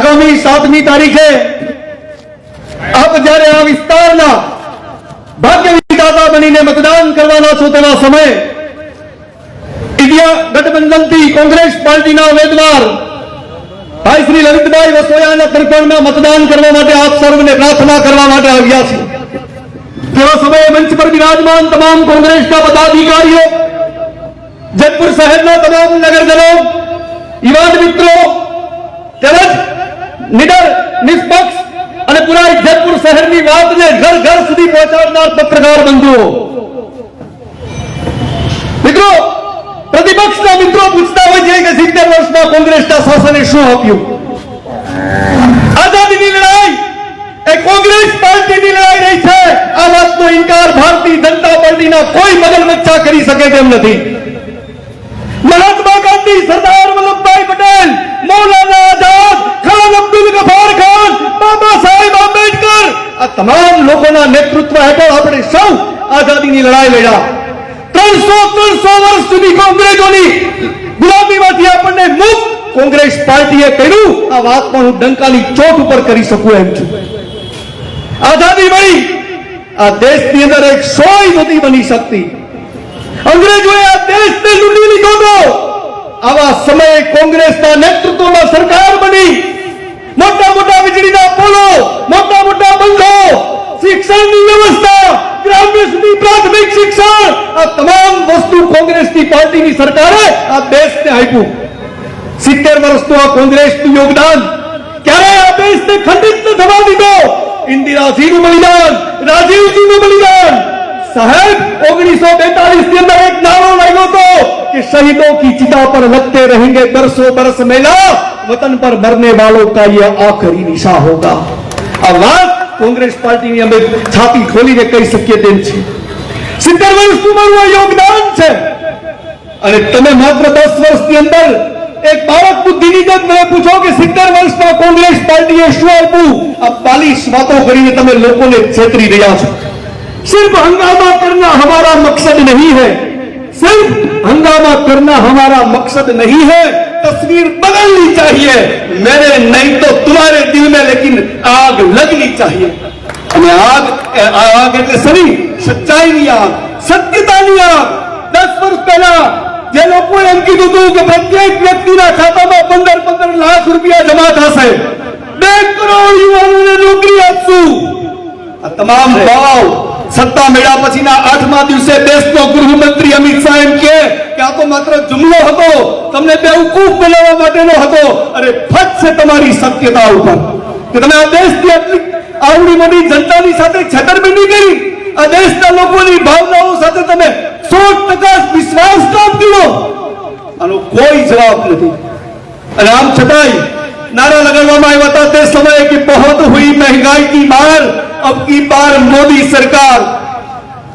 આગામી 7મી તારીખે આપ જ્યારે આ વિસ્તારના ભાગ્ય વિધાતા બનીને મતદાન કરવાના છો તેવા સમયે ઇન્ડિયા ગઠબંધનથી કોંગ્રેસ પાર્ટીના ઉમેદવાર ભાઈ શ્રી લલિતભાઈ વસોયાના તરફેણમાં મતદાન કરવા માટે આપ સર્વને પ્રાર્થના કરવા માટે આવ્યા છે। તેવા સમયે મંચ પર વિરાજમાન તમામ કોંગ્રેસના પદાધિકારીઓ, જેતપુર શહેરના તમામ નગરજનો, યુવાન મિત્રો તેમજ નિડર, નિષ્પક્ષ અને પૂરા જેતપુર શહેરની વાતને ઘર ઘર સુધી પહોંચાડનાર પત્રકાર બંધુઓ, મિત્રો, પ્રતિપક્ષના મિત્રો પૂછતા હોય છે કે 70 વર્ષમાં કોંગ્રેસના શાસને શું આપ્યું? આઝાદીની લડાઈ એ કોંગ્રેસ પાર્ટીની લડાઈ રહી છે। આ વાતનો ઇનકાર ભારતીય જનતા પાર્ટીના કોઈ મગજમચ્છા કરી શકે તેમ નથી। મહાત્મા ગાંધી, સરદાર વલ્લભભાઈ પટેલ, મૌલાના આઝાદ, ખાન અબ્દુલ ગફાર ખાન, બાબા સાહેબ આંબેડકર, આ તમામ લોકોના નેતૃત્વ હેઠળ આપણે સૌ આઝાદીની લડાઈ લડ્યા। 300 વર્ષ સુધી કોંગ્રેસોની ગુલામીમાંથી આપણને મુક્ત કોંગ્રેસ પાર્ટીએ કર્યું। આ વાત પણ હું ડંકાની ચોટ ઉપર કરી શકું એમ છું। આઝાદી મળી, આ દેશની અંદર એક સોય નથી બની શકતી। અંગ્રેજોએ આ દેશને લૂંટી લીધો હતો। આવા સમયે કોંગ્રેસના નેતૃત્વમાં સરકાર બની, મોટા મોટા વીજળીના પોલો, મોટા મોટા બંધો, શિક્ષણની વ્યવસ્થા, ગ્રામ્ય સુધી પ્રાથમિક શિક્ષણ, આ તમામ વસ્તુ કોંગ્રેસની પાર્ટીની સરકારે આ દેશને આપ્યું। 70 વર્ષનું આ કોંગ્રેસનું યોગદાન ક્યારેય આ દેશને ખંડિત ન થવા દીધો। ઇન્દિરાજીનું બલિદાન, રાજીવજીનું બલિદાન, साहब 1942 के अंदर एक नारा लगा तो कि शहीदों की चिता पर लगते रहेंगे बरसों बरस मेला, वतन पर मरने वालों का ये आखिरी निशा होगा। अब बात कांग्रेस पार्टी ने हमें छाती खोली ने कही सके तेम छे। 70 वर्ष उमरનું યોગદાન છે અને તમે માત્ર 10 વર્ષની અંદર એક બાળક બુદ્ધિની જેમ મને પૂછો કે 70 વર્ષમાં કોંગ્રેસ પાર્ટીએ શું આપ્યું? આ 42 વાતો કરીને તમે લોકોને છેતરી રહ્યા છો। सिर्फ हंगामा करना हमारा मकसद नहीं है, सिर्फ हंगामा करना हमारा मकसद नहीं है, तस्वीर बदलनी चाहिए। मेरे नहीं तो तुम्हारे दिल में लेकिन आग लगनी चाहिए। हमें आग એટલે સરી સચ્ચાઈની આગ, સત્યતાની આગ। 10 વર્ષ પહેલા જે લોકોએ એમ કીધું હતું કે પ્રત્યેક વ્યક્તિના ખાતામાં 15 લાખ રૂપિયા જમા થશે, 2 કરોડ યુવાનોને નોકરી આપશું, આ તમામ ભાવ સત્તા મેળા પછીના 8મા દિવસે દેશનો ગૃહમંત્રી અમિત શાહ એમ કહે કે આ તો માત્ર જુમલો હતો, તમને બેવકૂફ બનાવવા માટેનો હતો। અરે ફટ છે તમારી સત્યતા ઉપર કે તમે આ દેશની આવડી મોટી જનતાની સાથે છેતરપિંડી કરી, આ દેશના લોકોની ભાવનાઓ સાથે તમે 100% વિશ્વાસઘાત કર્યો। આનો કોઈ જવાબ નથી। અને આમ છતાંય नारा लगावा આવ્યા હતા તે સમયે कि बहुत हुई महंगाई की मार, अब की बार मोदी सरकार।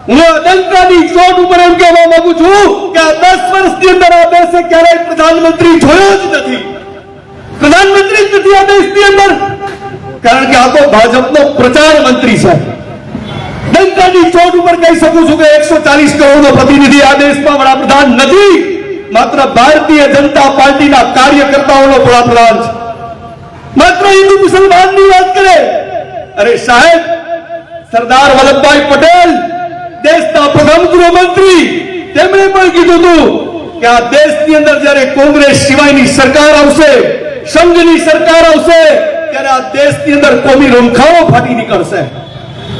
હું ડંકાની ચોટ ઉપર એમ કહેવા માંગુ છું કે આ 10 વર્ષની અંદર આ દેશે ક્યારેય પ્રધાનમંત્રી જોયો જ નથી। પ્રધાનમંત્રી જ નથી આ દેશની અંદર, કારણ કે આ તો ભાજપનો પ્રચાર મંત્રી છે। ડંકાની ચોટ ઉપર કહી શકું છું કે 140 કરોડનો પ્રતિનિધિ આ દેશમાં વડાપ્રધાન નથી, માત્ર ભારતીય જનતા પાર્ટીના કાર્યકર્તાઓનો વડાપ્રધાન છે। मात्र हिंदू मुसलमान की बात करे, अरे साहेब सरदार वल्लभभाई पटेल देशना प्रथम गृहमंत्री, તેમણે પણ કીધું હતું કે આ દેશની અંદર જ્યારે કોંગ્રેસ સિવાયની સરકાર આવશે, સંઘની સરકાર આવશે, ત્યારે આ દેશની અંદર કોમી રમખાણો ફાટી નીકળશે।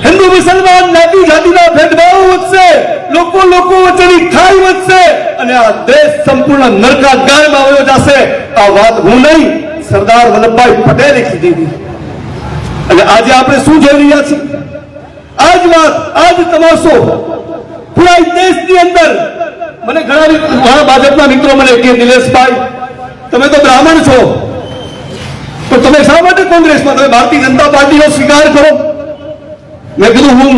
હિન્દુ મુસલમાન જ્ઞાતિ જાતિના ભેદભાવ વધશે, લોકો વચ્ચેની ખાઈ વધશે અને આ દેશ સંપૂર્ણ નરકાગારમાં વયો જશે। આ વાત હું નહીં, સરદાર વલ્લભભાઈ પટેલે કીધી હતી। અને આજે આપણે શું જોઈ રહ્યા છીએ? આજ વાત, આજ તમાશો પૂરા દેશની અંદર। મને ઘણા ભાજપના મિત્રો મને કહે નિલેશભાઈ તમે તો બ્રાહ્મણ છો, તો તમે શા માટે કોંગ્રેસમાં, તમે ભારતીય જનતા પાર્ટીનો સ્વીકાર કરો? મેં કીધું હું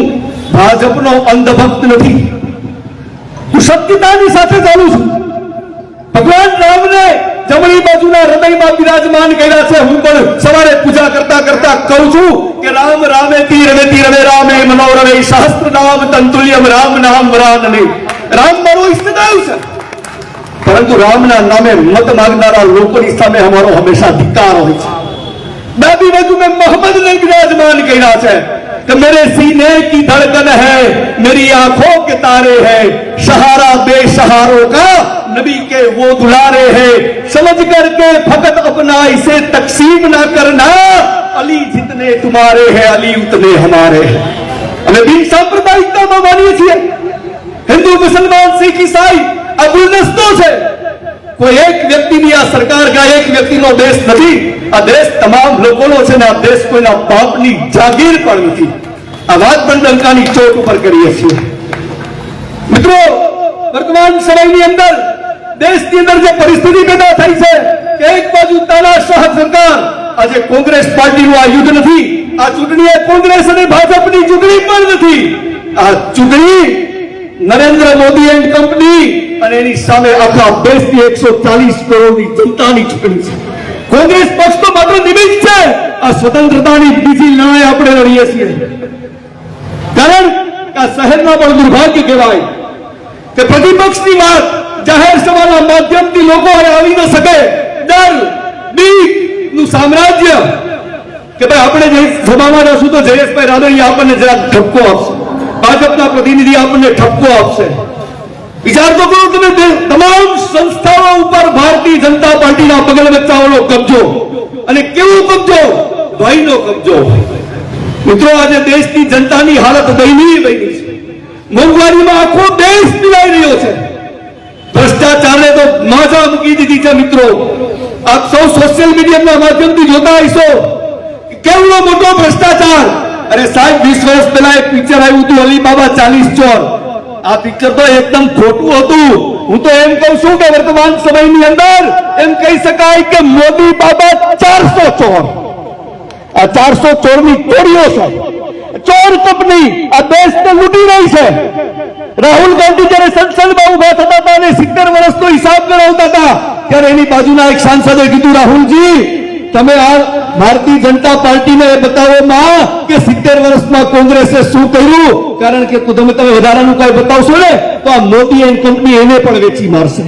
ભાજપનો અંધભક્ત નથી, હું સત્યતાની સાથે ચાલું છું। ભગવાન રામને જમણી બાજુના હૃદયમાં વિરાજમાન કર્યા છે। હું પણ સવારે પૂજા કરતા કરતા કહું છું કે રામ રામેતિ રમેતિ રમે રામે મનોરમે શાસ્ત્ર નામ તંતુલ્યમ રામ નામ વરાનને। રામ મારો ઈષ્ટદેવ છે, પરંતુ રામના નામે મત માંગનારા લોકોની સામે અમારો હંમેશા ધિક્કાર હોય છે। दादी बाजू में मोहम्मद ने विराजमान किया है कि मेरे सीने की धड़कन है, मेरी आंखों के तारे हैं, सहारा बेसहारों का नबी के वो दुलारे हैं, समझ करके फकत अपना इसे तकसीम ना करना, अली जितने तुम्हारे हैं अली उतने हमारे हैं। हमें बिन सांप्रदायिकता मानिए छे, हिंदू मुसलमान सिख ईसाई आ गुलदस्तों से કોઈ એક વ્યક્તિની આ સરકાર કે એક વ્યક્તિનો દેશ નથી, આ દેશ તમામ લોકોનો છે ને આ દેશ કોઈના બાપની જાગીર પણ નથી। આ વાત પણ ડંકાની ચોટ ઉપર કરીએ છીએ। મિત્રો, વર્તમાન સમયની અંદર દેશની અંદર જે પરિસ્થિતિ પેદા થઈ છે કે એક બાજુ તાનાશાહ સરકાર, આજે કોંગ્રેસ પાર્ટીનું આ યુદ્ધ નથી, આ ચૂંટણી એ કોંગ્રેસ અને ભાજપની ચૂંટણી પણ નથી, આ ચૂંટણી નરેન્દ્ર મોદી એન્ડ કંપની અને એની સામે આખા દેશની 140 કરોડની જનતાની ચૂંટણી છે। કોંગ્રેસ પક્ષ તો માત્ર નિમિત્ત છે, આ સ્વતંત્રતાની બીજી લડાઈ આપણે લડીએ છીએ। કારણ કે આ શહેરના પણ દુર્ભાગ્ય કહેવાય કે પ્રતિપક્ષની વાત જાહેર સભાના માધ્યમથી લોકો આવી ન શકે, ડર બીકનું સામ્રાજ્ય કે ભાઈ આપણે જે સભામાં જશું તો જયેશભાઈ રાદડિયા આપણને જરા ઠપકો આપશે, ભાજપના પ્રતિનિધિ આપણને ઠપકો આપશે। વિચાર તો કરો તમે, તમામ સંસ્થાઓ ઉપર ભારતીય જનતા પાર્ટીના પગલ બચ્ચાઓનો કબજો, અને કેવો કબજો, ભયનો કબજો। મિત્રો, આજે દેશની જનતાની હાલત દયનીય બની છે, મોંઘવારીમાં આખો દેશ પીડાઈ રહ્યો છે, ભ્રષ્ટાચારને તો માજા મૂકી દીધી છે। મિત્રો, આપ સૌ સોશિયલ મીડિયાના માધ્યમથી જોતા હશો કેવડો મોટો ભ્રષ્ટાચાર। અરે સાહેબ, 20 વર્ષ પહેલા એક પિક્ચર આવ્યું હતું અલીબાબા 40 ચોર, આ પિક્ચર તો એકદમ ખોટું હતું। હું તો એમ કહું છું કે વર્તમાન સમયની અંદર એમ કહી શકાય કે મોદી બાબા 400 ચોર, આ 400 ચોરની ટોળીઓ છે, ચોર કંપની આ દેશને લૂંટી રહી છે। રાહુલ ગાંધી જ્યારે સંસદમાં ઉભા થતા હતા અને 70 વર્ષનો હિસાબ કરાવતા હતા ત્યારે એની બાજુના એક સાંસદે કીધું, રાહુલજી તમે આ ભારતીય જનતા પાર્ટીને બતાવો માં કે 70 વર્ષમાં કોંગ્રેસે શું કર્યું, કારણ કે તમે વધારાનું કઈ બતાવશો ને તો આ મોદી એન્ડ કંપની એને પણ વેચી મારશે।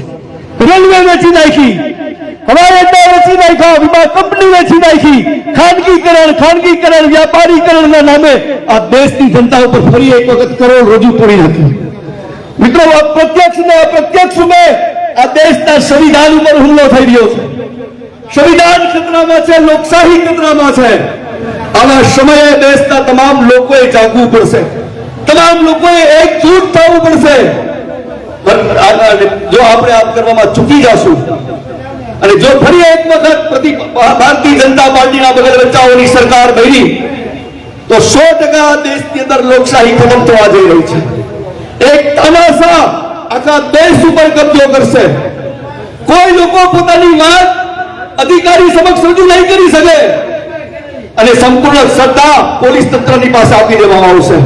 રેલવે વેચી નાખી, હવાઈ અડ્ડા વેચી નાખ્યા, વીમા કંપની વેચી નાખી, ખાનગીકરણ વ્યાપારીકરણના નામે આ દેશની જનતા ઉપર ફરી એક વખત કરોડરજ્જુ તોડી નાખી। મિત્રો, પ્રત્યક્ષ ને અપ્રત્યક્ષ રૂપે આ દેશના સંવિધાન ઉપર હુમલો થઈ રહ્યો છે। સંવિધાન ખતરામાં છે, લોકશાહી ખતરામાં છે। આવા સમયે દેશના તમામ લોકોએ જાગવું પડશે, તમામ લોકોએ એકજૂટ થવું પડશે। જો આપણે આમ કરવામાં ચૂકી જશું અને જો ફરી એક વખત ભારતીય જનતા પાર્ટીના બગલ બચ્ચાઓની સરકાર બની તો 100% દેશની અંદર લોકશાહી ખતમ થવા જઈ રહી છે। એક તાનાશાહ આખા દેશ ઉપર કબજો કરશે। કોઈ લોકો પોતાની વાત અધિકારી સમક્ષ રજૂ નહીં કરી શકે અને સંપૂર્ણ સત્તા પોલીસ તંત્રની પાસે આપી દેવામાં આવશે,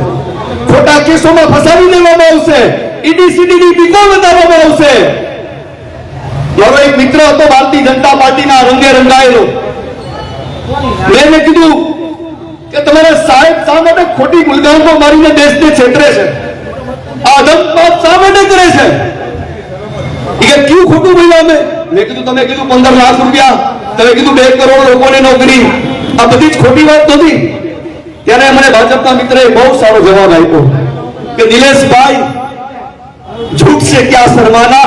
ખોટા કેસોમાં ફસાવી દેવામાં આવશે, ઈડીસીડીની બીકો બતાવવામાં આવશે। મારો એક મિત્ર હતો ભારતીય જનતા પાર્ટીના રંગે રંગાયેલો, મેં કીધું કે તમારા સાહેબ શા માટે ખોટી ગુલગામો મારીને દેશને છેતરે છે, આ અધમપાત શા માટે કરે છે? એ ક્યું ખોટું બોલ્યા મેં કીધું તમે કીધું 15 લાખ રૂપિયા, તમે કીધું 2 કરોડ લોકોને નોકરી, આ બધી જ ખોટી વાત નથી। ત્યારે મને ભાજપના મિત્રએ બહુ સારો જવાબ આપ્યો કે દિલેશભાઈ, झूठ से क्या शर्माना,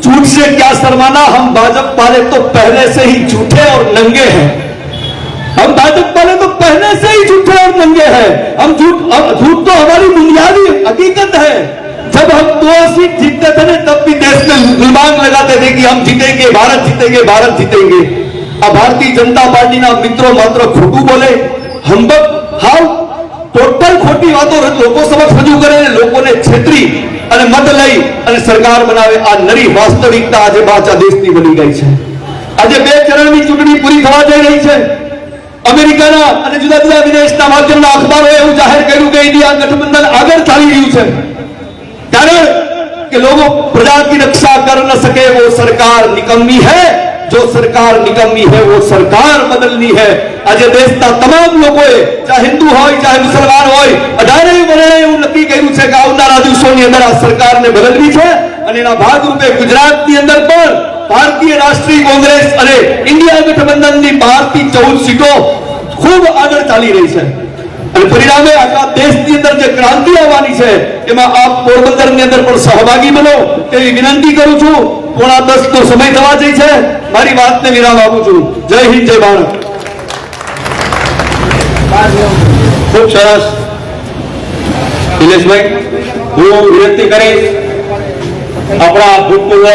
झूठ से क्या शर्माना, हम भाजपा वाले तो पहले से ही झूठे और नंगे हैं, हम भाजपा वाले तो पहले से ही झूठे और नंगे हैं। हम झूठ तो हमारी बुनियादी हकीकत है। जब हम 2 सीट जीतते थे ना तब भी देश में गुलबान लगाते थे कि हम जीतेंगे, भारत जीतेंगे, भारत जीतेंगे। अब भारतीय जनता पार्टी ना मित्रों मात्र खोटू बोले, हम हाउ टोटल खोटी बातों लोगों समक्ष रजू करे, लोगों ने छेतरी અને મત લઈ અને સરકાર બનાવે, આ નરી વાસ્તવિકતા આજે બાચા દેશની બની ગઈ છે। આજે 2 ચરણની ચૂંટણી પૂરી થવા જઈ રહી છે। અમેરિકાના અને જુદા જુદા વિદેશના માધ્યમના અખબારોએ એવું જાહેર કર્યું કે ઇન્ડિયા ગઠબંધન આગળ ચાલી રહ્યું છે, કારણ કે લોકો પ્રજા की रक्षा कर न सके वो सरकार निकम्मी है, जो सरकार निकम्मी है वो सरकार बदलनी है। आज देशना तमाम लोगोए चाहे हिंदू होय चाहे मुसलमान होय 18 વર્ષે એવું નક્કી કર્યું છે કે આવનારા દિવસોની અંદર આ સરકારને બદલવી છે અને એના ભાગરૂપે ગુજરાતની અંદર પણ ભારતીય રાષ્ટ્રીય કોંગ્રેસ અને ઇન્ડિયા ગઠબંધનની 12 થી 14 સીટો ખૂબ આગળ ચાલી રહી છે અને પરિણામે આખા દેશની અંદર જે ક્રાંતિ આવવાની છે એમાં આપ પોરબંદરની અંદર પણ સહભાગી બનો તેવી વિનંતી કરું છું. 9:45 નો સમય થવા જઈ છે. મારી વાતને વિરામ આપું છું. જય હિન્દ, જય ભારત. ખૂબ સરસ નિલેશભાઈ. હું વિનંતી કરીશ આપણા ભૂતપૂર્વ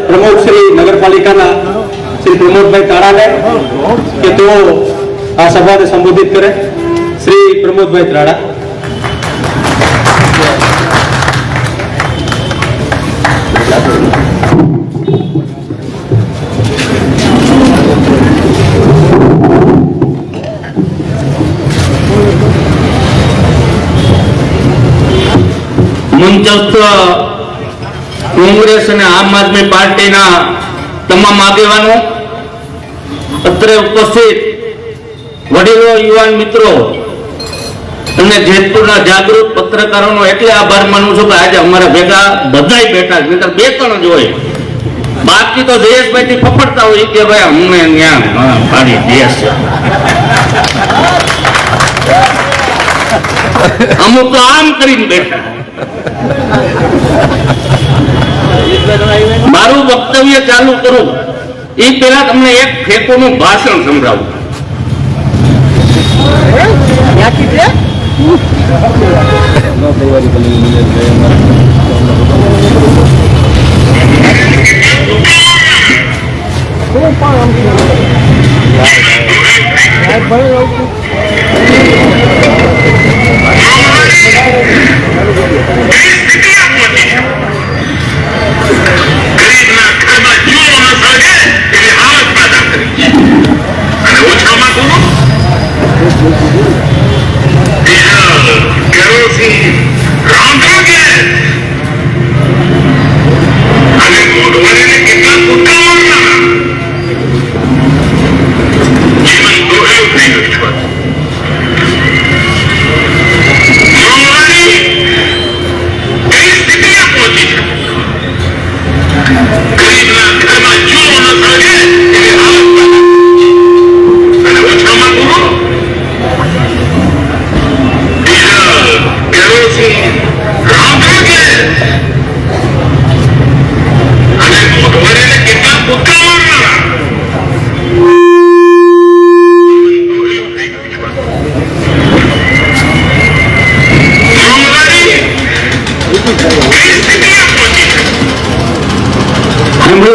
પ્રમુખ શ્રી નગરપાલિકાના શ્રી પ્રમોદભાઈ તારાને કે તેઓ આ સભાને સંબોધિત કરે. શ્રી પ્રમોદભાઈ ત્રાડા. મંચસ્થ કોંગ્રેસ અને આમ આદમી પાર્ટીના તમામ આગેવાનો, અત્રે ઉપસ્થિત વડીલો, યુવાન મિત્રો અને જેતપુરના જાગૃત પત્રકારોનો એટલે આભાર માનું છું કે આજે અમારા ભેગા બધાય બેઠા છે. બે ત્રણ જ હોય, બાકી તો જયેશભાઈ થી ફફડતા હોય કે ભાઈ અમને ત્યાં ભારી દેશ છે. અમુક તો આમ કરીને બેઠા. મારું વક્તવ્ય ચાલુ કરું એ પહેલા તમને એક ફેકોનું ભાષણ સંભળાવું.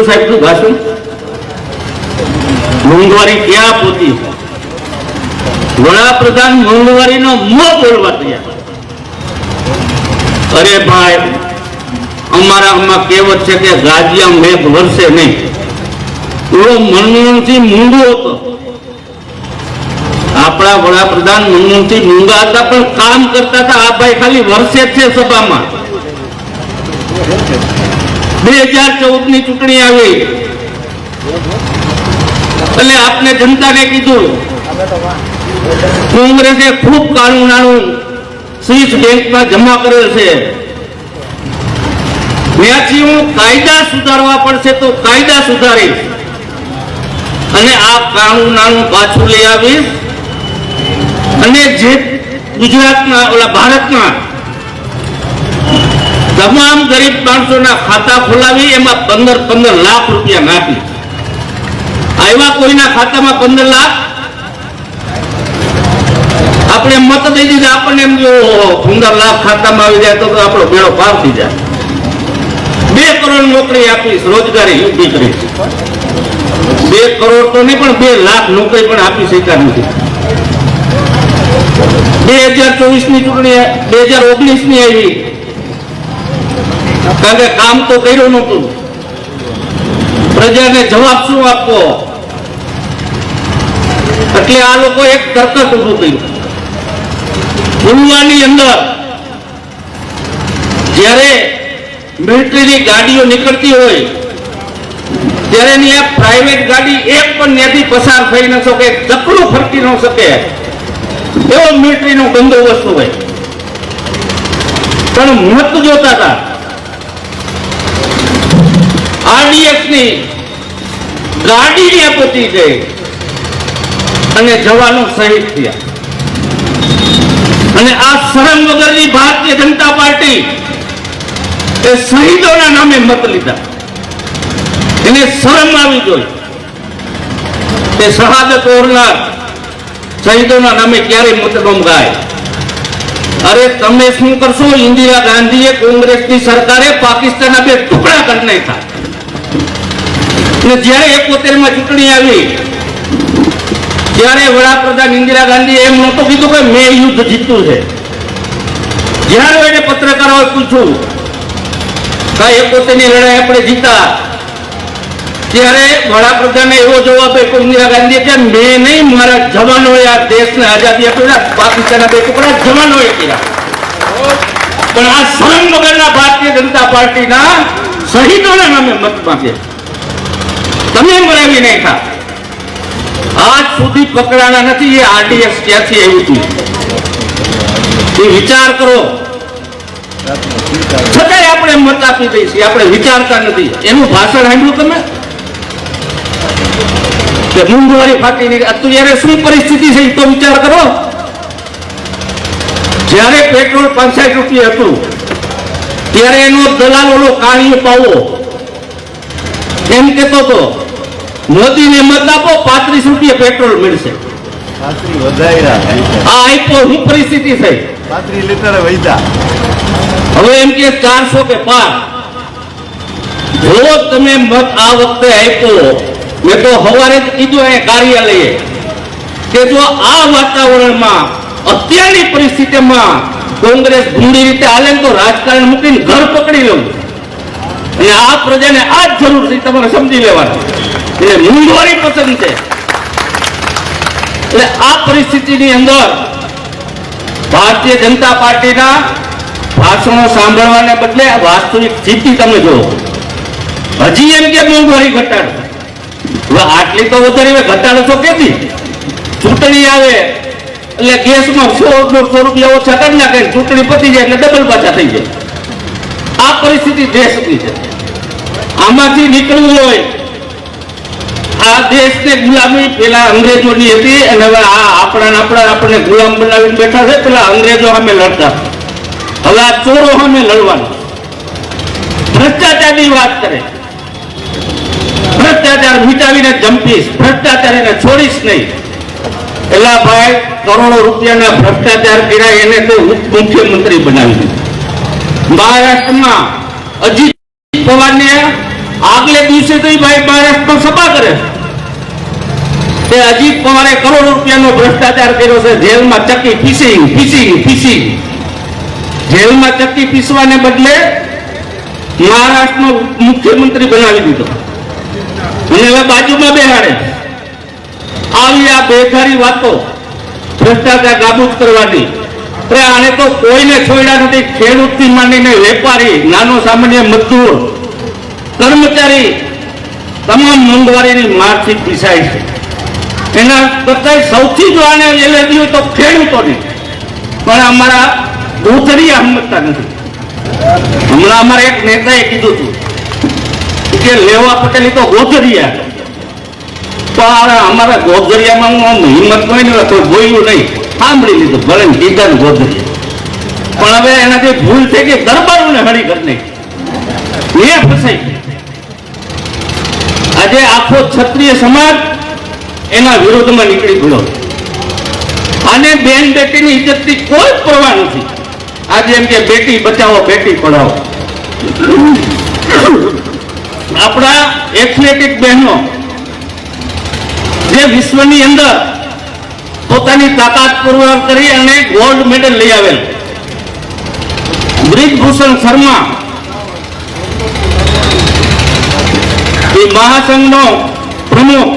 સાહેબનું ભાષણ મોંઘવારી ક્યાં પહોંચી? વડાપ્રધાન મોંઘવારીનો મોં બોલવા તૈયાર. અરે ભાઈ, અમારામાં કહેવત છે કે ગાજિયા મેઘ વરસે નહીં. એવો મનમોહનસિંહ મૂંગો હતો. આપણા વડાપ્રધાન મનમોહનસિંહ મૂંગા હતા પણ કામ કરતા હતા. આ ભાઈ ખાલી વર્ષે જ છે સભામાં. 2014 ની ચૂંટણી આવી એટલે આપને જનતાને કીધું કોંગ્રેસે ખૂબ કાળું નાણું સ્વિસ બેંકમાં જમા કરેલ છે. ત્યાંથી હું કાયદા સુધારવા પડશે તો કાયદા સુધારીશ અને આ કાળું નાણું પાછું લઈ આવીશ અને જે ગુજરાતના ઓલા ભારતના તમામ ગરીબ માણસોના ખાતા ખોલાવી એમાં 15 લાખ રૂપિયા નાખી. આવ્યા કોઈના ખાતામાં 15 લાખ? આપણે મત દઈ દીધા. આપણને એમ જો 15 લાખ ખાતામાં આવી જાય તો આપણો બેડો પાર થઈ જાય. 2 કરોડ નોકરી આપીશ, રોજગારી ઊભી કરીશ. 2 કરોડ તો નહીં પણ 2 લાખ નોકરી પણ આપી શક્યા નથી. 2024 ની ચૂંટણી 2019 ની આવી કારણ કે કામ તો કર્યું નતું. પ્રજાને જવાબ શું આપવો એટલે આ લોકો એક તર્કટ ઉભું કર્યું. પુલવાની અંદર જ્યારે મિલિટરીની ગાડીઓ નીકળતી હોય ત્યારે એની આ પ્રાઇવેટ ગાડી એક પણ ત્યાંથી પસાર થઈ ન શકે, ચકડું ફરકી ન શકે એવો મિલિટરીનો બંદોબસ્ત હોય. પણ મત જોતા હતા. RDX ની ગાડી ત્યાં પહોંચી ગઈ અને જવાનો શહીદ થયા. અને આ શરમ વગરની ભારતીય જનતા પાર્ટી એ શહીદોના નામે મત લીધા. એને શરમ આવી જોઈએ. તે શહાદત ઓરનાર શહીદોના નામે ક્યારે મત ન ગાય. અરે તમે શું કરશો? ઇન્દિરા ગાંધીએ કોંગ્રેસની સરકારે પાકિસ્તાનના 2 ટુકડા કરી નાખ્યા. અને જ્યારે 71 માં ચૂંટણી આવી ત્યારે વડાપ્રધાન ઇન્દિરા ગાંધીએ એમ નહોતું કીધું કે મેં યુદ્ધ જીત્યું છે. જ્યારે એને પત્રકારોએ પૂછ્યું કે 71 ની લડાઈ આપણે જીતા, ત્યારે વડાપ્રધાને એવો જવાબ આપ્યો ઇન્દિરા ગાંધીએ કે મેં નહીં, મારા જવાનોએ આ દેશને આઝાદી આપી. પાકિસ્તાનના 2 ટુકડા જવાનોએ કર્યા. પણ આ શરમ વગરના ભારતીય જનતા પાર્ટીના શહીદોના નામે મત માંગે. તમે મરાવી નાખ્યા. આજ સુધી પકડાના નથી. એ આરડીએક્સ ક્યાંથી આવ્યું હતું એ વિચાર કરો. છતાંય આપણે મત આપી દઈશું. આપણે વિચારતા નથી. એનું ભાષણ સાંભળ્યું તમે કે મોંઘવારી ફાટી નીકળી. અત્યારે શું પરિસ્થિતિ છે એ તો વિચાર કરો. જ્યારે પેટ્રોલ 65 રૂપિયા હતું ત્યારે એનો દલાલ ઓલો કાળીયો પાવો એમ કેતો હતો મોદીને મત આપો 35 રૂપિયા પેટ્રોલ મળશે. આ આપ્યો શું પરિસ્થિતિ થઈ? 35 લીટર વૈધા. હવે એમ કે 400 કે પાર. જો તમે મત આ વખતે આપ્યો, મેં તો સવારે જ કીધું અહીંયા કાર્યાલયે કે જો આ વાતાવરણમાં અત્યારની પરિસ્થિતિમાં કોંગ્રેસ ભૂંડી રીતે હાલે તો રાજકારણ મૂકીને ઘર પકડી લઉં. અને આ પ્રજાને આ જ જરૂર છે, તમારે સમજી લેવાનું. એટલે મોંઘવારી પસંદ છે. એટલે આ પરિસ્થિતિની અંદર ભારતીય જનતા પાર્ટીના ભાષણો સાંભળવાને બદલે વાસ્તવિક સ્થિતિ તમે જુઓ. હજી એમ કે મોંઘવારી ઘટાડો. હવે આટલી તો વધારે ઘટાડો છો કેથી? ચૂંટણી આવે એટલે ગેસમાં 100-150 રૂપિયા ઓછા કરી નાખે, ચૂંટણી પતી જાય એટલે ડબલ પાછા થઈ જાય. આ પરિસ્થિતિ દેશની છે. આમાંથી નીકળવું હોય, આ દેશને ગુલામી પેલા અંગ્રેજોની હતી અને હવે આ આપણને ગુલામ બનાવીને બેઠા છે. પેલા અંગ્રેજો સામે લડતા, હવે આ ચોરો સામે લડવાનું. ભ્રષ્ટાચારની વાત કરે, ભ્રષ્ટાચાર મિટાવીને જંપીશ, ભ્રષ્ટાચાર એને છોડીશ નહીં. એલા ભાઈ, કરોડો રૂપિયાના ભ્રષ્ટાચાર કર્યા એને તો મુખ્યમંત્રી બનાવી દીધું. મહારાષ્ટ્રમાં અજીત પવારને આગલે દિવસે તો ભાઈ મહારાષ્ટ્રમાં સભા કરે તે અજીત પવારે કરોડો રૂપિયાનો ભ્રષ્ટાચાર કર્યો છે. જેલમાં ચક્કી પીસી જેલમાં ચક્કી પીસવાને બદલે મહારાષ્ટ્રનો મુખ્યમંત્રી બનાવી દીધો અને હવે બાજુમાં બેહાડે. આવી આ બેકારી વાતો ભ્રષ્ટાચાર નાબૂદ કરવાની. આને તો કોઈને છોડ્યા નથી. ખેડૂતથી માંડીને વેપારી, નાનો સામાન્ય મજદૂર, કર્મચારી તમામ મોંઘવારીની મારથી પીસાય છે. એના કરતા સૌથી જો આને એલર્જી હોય તો ખેડૂતોની. પણ અમારા ગોધરિયા સમજતા નથી. હમણાં અમારા એક નેતાએ કીધું હતું કે લેવા પટેલી તો ગોધરિયા, પણ અમારા ગોધરિયામાં હિંમત કોઈ નહીં, બોલ્યું નહીં, સાંભળી લીધું, ભલે કીધા ને ગોધરિયા. પણ હવે એનાથી ભૂલ થઈ ગઈ, દરબારોને હળી કરી નાખી, એ ફસાઈ ગઈ. આજે આખો ક્ષત્રિય સમાજ એના વિરોધમાં નીકળી પડ્યો. આને બેન બેટીની ઇજ્જતની કોઈ પરવા નથી. આજે એમ કે બેટી બચાવો, બેટી પઢાવો. આપણા એથ્લેટિક બહેનો જે વિશ્વની અંદર પોતાની તાકાત પુરવાર કરી અને ગોલ્ડ મેડલ લઈ આવેલ બ્રિજભૂષણ શર્મા એ મહાસંઘનો પ્રમુખ,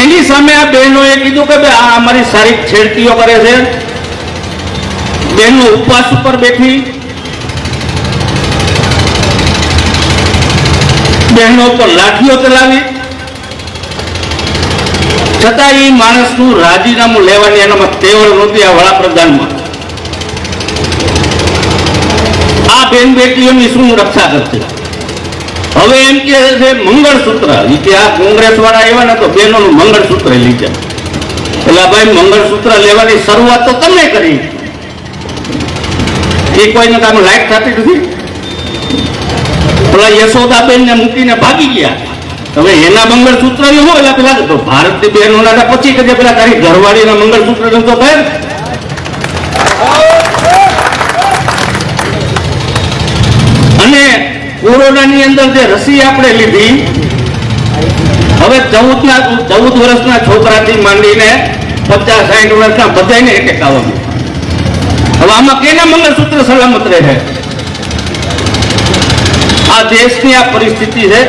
એની સામે આ બહેનોએ કીધું કે આ અમારી શારીરિક છેડતીઓ કરે છે. બહેનો ઉપવાસ ઉપર બેઠી, બહેનો ઉપર લાઠીઓ ચલાવી, છતાં એ માણસનું રાજીનામું લેવાની એનામાં તેવડ નહોતી. આ વડાપ્રધાનમાં આ બેન બેટીઓની શું રક્ષા કરશે? હવે એમ કે છે મંગળસૂત્ર, ઈ કે આ કોંગ્રેસ વાળા એવા ને તો બહેનોનું મંગળસૂત્ર લીધા. એટલે ભાઈ મંગળસૂત્ર લેવાની શરૂઆત તો તમે કરી, એ કોઈને કામ લાયક થતી નથી. પેલા યશોદાબેન ને મૂકીને ભાગી ગયા. હવે એના મંગળસૂત્ર ની હોય એટલે પેલા તો ભારતની બહેનોના પછી કે પેલા તારી ઘરવાળીના મંગળસૂત્ર તો થાય. અને કોરોનાની અંદર જે રસી આપણે લીધી, હવે 14 વર્ષના છોકરાથી માંડીને 50-60 વર્ષના બધાને એટેક આવવાનું. હવે આમાં કેના મંગળસૂત્ર સલામત રહે? આ દેશની આ પરિસ્થિતિ છે.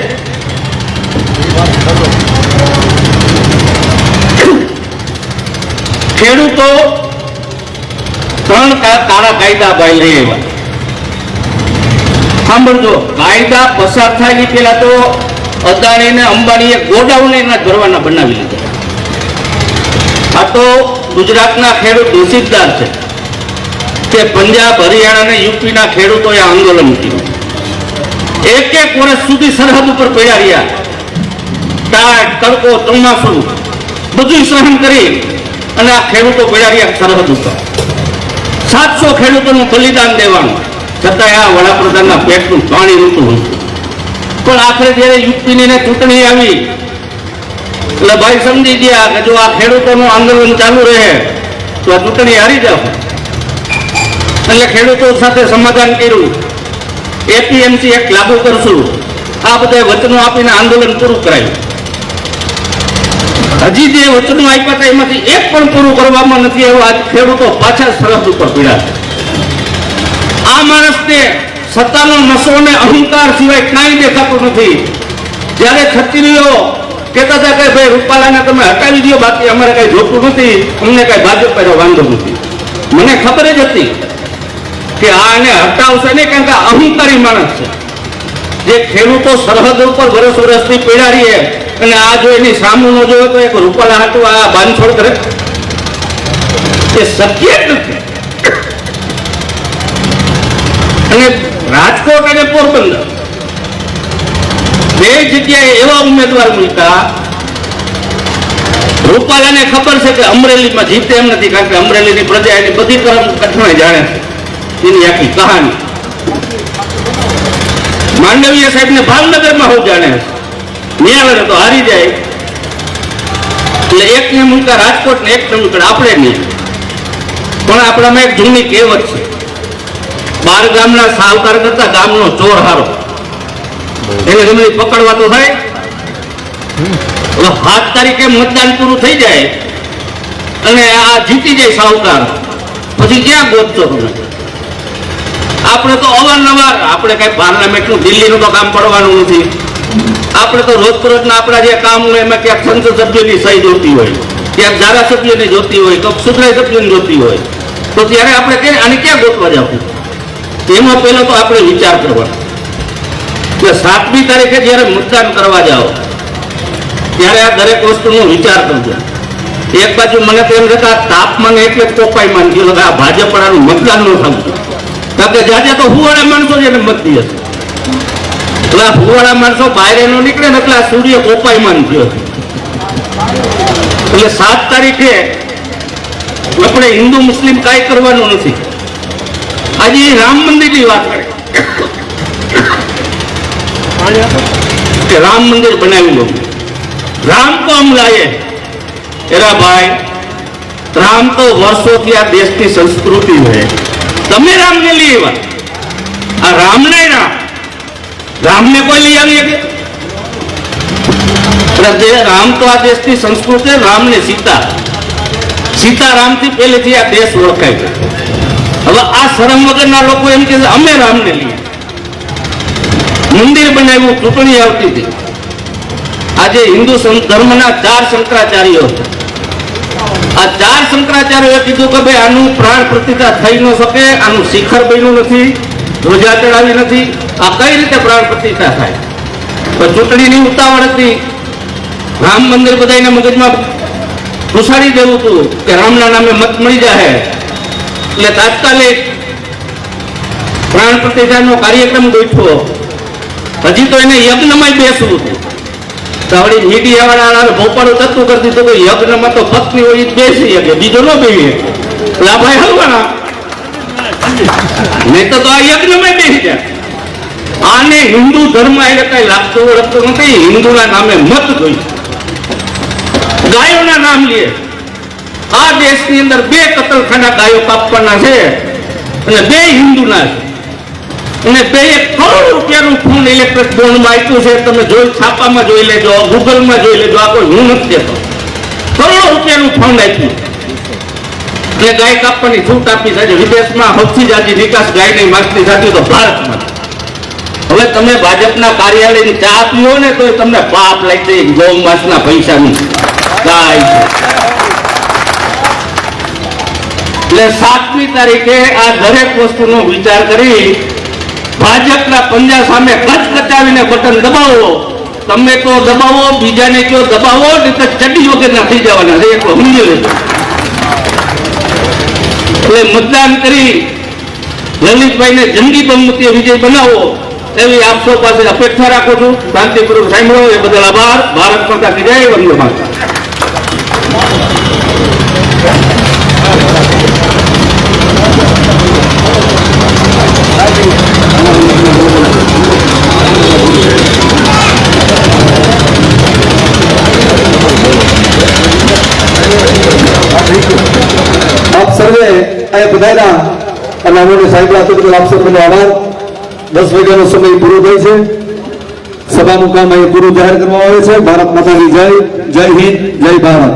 ખેડૂતો 3 કાળા કાયદા ભાઈ લઈ આવ્યા. સાંભળજો, કાયદા પસાર થાય એ પેલા તો અદાણી ને અંબાણીએ ગોડાઉન એના ભરવાના બનાવી લીધા. આ તો ગુજરાતના ખેડૂત નસીબદાર છે કે પંજાબ, હરિયાણા અને યુપીના ખેડૂતોએ આંદોલન કર્યું. 1 વર્ષ સુધી સરહદ ઉપર પડ્યા રહ્યા. ટાટ, તડકો, ચોમાસું બધું સહન કરી અને આ ખેડૂતો પડ્યા રહ્યા સરહદ ઉપર. 700 ખેડૂતોનું બલિદાન દેવાનું, છતાંય આ વડાપ્રધાનના પેટનું પાણી નહોતું હતું. પણ આખરે જયારે યુપીની ચૂંટણી આવી એટલે ભાઈ સમજી ગયા કે જો આ ખેડૂતોનું આંદોલન ચાલુ રહે તો આ ચૂંટણી હારી જાવ. એટલે ખેડૂતો સાથે સમાધાન કર્યું, એપીએમસી એક્ટ લાગુ કરશું, આ બધા વચનો આપીને આંદોલન પૂરું કરાયું. હજી જે વચનો આપ્યા હતા એમાંથી એક પણ પૂરું કરવામાં નથી આવ્યું. આજ ખેડૂતો પાછા સરહદ ઉપર પીડા છે. આ માણસને સત્તાનો નશો અને અહંકાર સિવાય કાંઈ દેખાતું નથી. જ્યારે ક્ષત્રિયો કહેતા હતા કે ભાઈ રૂપાલાને તમે હટાવી દો, બાકી અમારે કઈ જોતું નથી, અમને કઈ ભાજપ પર વાંધો નથી. મને ખબર જ હતી કે આ એને હટાવશે નહીં, કારણ કે અહંકારી માણસ છે. જે ખેડૂતો સરહદ ઉપર વર્ષથી પીડા રહીએ અને આ જો એની સામું ન જોયો તો એક રૂપાલા હાટું આ બાંધછોડ કરે, એ શક્ય જ નથી. અને રાજકોટ અને પોરબંદર 2 જગ્યાએ એવા ઉમેદવાર મૂક્યા. રૂપાલાને ખબર છે કે અમરેલીમાં જીતે એમ નથી, કારણ કે અમરેલીની પ્રજા એની બધી કઠણાઈ જાણે છે, એની આખી કહાની. માંડવીયા સાહેબને ભાવનગરમાં હું જાણે છે, ન્યાય તો હારી જાય. એટલે એકને મૂક્યા રાજકોટ ને એકને મૂક્યા આપણે નહીં. પણ આપણામાં એક જૂની કહેવત છે, 12 ગામના સાવકાર કરતા ગામનો ચોર હારો. એને ગમે પકડવા તો થાય. 7 તારીખે મતદાન પૂરું થઈ જાય અને આ જીતી જાય સાવકાર, પછી ક્યાં ગોતશો તમે? આપણે તો અવારનવાર, આપણે કઈ પાર્લામેન્ટનું દિલ્હીનું તો કામ પડવાનું નથી. આપણે તો રોજના આપણા જે કામ હોય એમાં ક્યાંક સંસદ સભ્યની સહી જોતી હોય, ક્યાંક ધારાસભ્યની જોતી હોય, ક્યાંક સુધરાઈ સભ્યની જોતી હોય, તો ત્યારે આપણે કે આને ક્યાં ગોતવા જવું? એમાં પહેલો તો આપણે વિચાર કરવાનો કે 7મી તારીખે જયારે મતદાન કરવા જાઓ ત્યારે આ દરેક વસ્તુનો વિચાર કરજો. એક બાજુ મને તો એમ કહેતા તાપમાન એટલે કોપાઈમાન થયું, આ ભાજપ વાળાનું મતદાન ન થવું, કારણ કે જાજે તો હુવાળા માણસો જેને મત દે છે. એટલે હુવાળા માણસો બહાર નો નીકળે ને એટલે આ સૂર્ય કોપાઈમાન થયો. એટલે 7 તારીખે આપણે હિન્દુ મુસ્લિમ કાંઈ કરવાનું નથી. આજે રામ મંદિરની વાત કરે કે રામ મંદિર બનાવ્યું, રામ को हम लाए. एरा भाई, राम तो वर्षों की आ देश की संस्कृति है. તમે રામ ને લઈ આવ્યા, આ રામ ને રામ ને કોઈ લઈ આવી શકે? રામ તો આ દેશ की संस्कृति है. राम ने સીતારામ થી પહેલેથી આ દેશ ઓળખાય છે. હવે આ શરમ વગરના લોકો એમ કે અમે રામ ને લઈએ. મંદિર બનાવ્યું, ચૂંટણી આવતી હતી. આજે હિન્દુ ધર્મના 4 શંકરાચાર્યો છે. આ 4 શંકરાચાર્યોએ કીધું કે ભાઈ આનું પ્રાણ પ્રતિષ્ઠા થઈ ન શકે, આનું શિખર બન્યું નથી, ધ્વજા ચડાવી નથી, આ કઈ રીતે પ્રાણ પ્રતિષ્ઠા થાય? તો ચૂંટણીની ઉતાવળ હતી, રામ મંદિર બધાને મગજમાં ઘુસાડી દેવું હતું કે રામના નામે મત મળી જાય, એટલે તાત્કાલિક પ્રાણ પ્રતિષ્ઠાનો કાર્યક્રમ ગોઠવો હજી તો એને યજ્ઞમાં બેસવું હતું. તો વળી મીડિયા વાળા ભોપાળું થતું કરતી તો યજ્ઞમાં તો પત્ની હોય ઈ જ બેસી શકે, બીજો ન બેસી શકે. એટલે આ ભાઈ હલવાના નહીં તો આ યજ્ઞમાં બેસી જાય. આને હિન્દુ ધર્મ એટલે કઈ લાગતું ઓળખતું નથી. હિન્દુના નામે મત જોઈ, ગાયોના નામ લે. આ દેશની અંદર 2 કતલખાના ગાયો કાપવાના છે અને 2 હિન્દુના છે. અને 2 કરોડ રૂપિયાનું ફંડ ઇલેક્ટ્રિક બોન્ડમાં આપ્યું છે. તમે જોઈ છાપામાં જોઈ લેજો, ગૂગલમાં જોઈ લેજો. આ કોઈ હું નથી કહેતો. કરોડો રૂપિયાનું ફંડ આપ્યું એટલે ગાય કાપવાની છૂટ આપી છે. વિદેશમાં સૌથી જાજી નિકાસ ગાયની માંગણી થતી તો ભારતમાં. હવે તમે ભાજપના કાર્યાલયની ચા પીઓ ને તો તમને પાપ લાગશે ગૌ માસના પૈસાની ગાય છે. એટલે 7મી તારીખે આ દરેક વસ્તુનો વિચાર કરી ભાજપના પંજા સામે કચકચાવીને બટન દબાવો. તમે તો દબાવો, બીજાને કયો દબાવો, નહીં તો ચડી વગરના થઈ જવાના છે. એટલો સમજી લેજો. એટલે મતદાન કરી લલિતભાઈને જંગી બહુમતીએ વિજય બનાવો એવી આપ સૌ પાસે અપેક્ષા રાખું છું. શાંતિપૂર્વક સાંભળો એ બદલ આભાર. ભારત માતા કી જય. વંદે માતરમ. આપ સર્વે અહીં બધાના અને અમને સાહેબ આપ સર્વેનો આભાર. 10 વાગ્યાનો સમય પૂરો થાય છે. સભાનું કામ અહીં પૂરું જાહેર કરવામાં આવે છે. ભારત માતાની જય. જય હિન્દ, જય ભારત.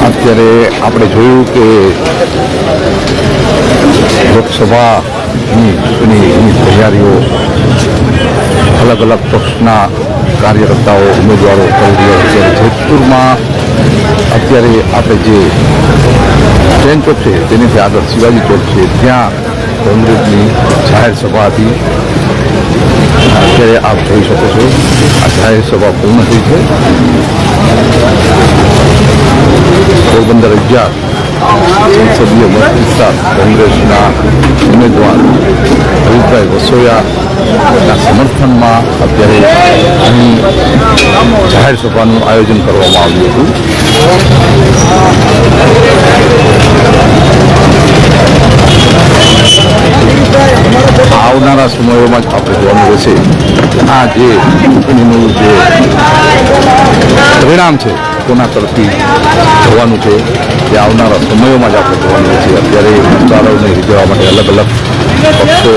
અત્યારે આપણે જોયું કે લોકસભાની ચૂંટણીની તૈયારીઓ અલગ અલગ પક્ષના કાર્યકર્તાઓ ઉમેદવારો કરી રહ્યા છે. જેતપુરમાં અત્યારે આપણે જે ટ્રેન ચોક છે તેની આગળ શિવાજી ચોક છે, ત્યાં કોંગ્રેસની જાહેર સભા હતી. અત્યારે આપ જોઈ શકો છો આ જાહેર સભા પૂર્ણ થઈ છે. પોરબંદર 11 સંસદીય મત વિસ્તાર કોંગ્રેસના ઉમેદવાર હરીશભાઈ વસોયાના સમર્થનમાં અત્યારે અહીં જાહેર સભાનું આયોજન કરવામાં આવ્યું હતું. આવનારા સમયોમાં જ આપણે જોવાનું રહેશે આ જે ચૂંટણીનું જે પરિણામ છે કોના તરફી જવાનું છે તે આવનારા સમયોમાં જ આપણે જોવાનું રહેશે. અત્યારે મતદારોને રીઝવવા માટે અલગ અલગ પક્ષો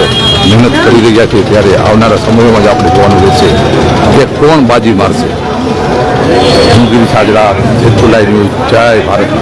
મહેનત કરી રહ્યા છે, ત્યારે આવનારા સમયોમાં જ આપણે જોવાનું રહેશે કે કોણ બાજી મારશે. હું ગિરીશ હાજરા, જેતપુર લાઈવ ન્યૂઝ. જય ભારત.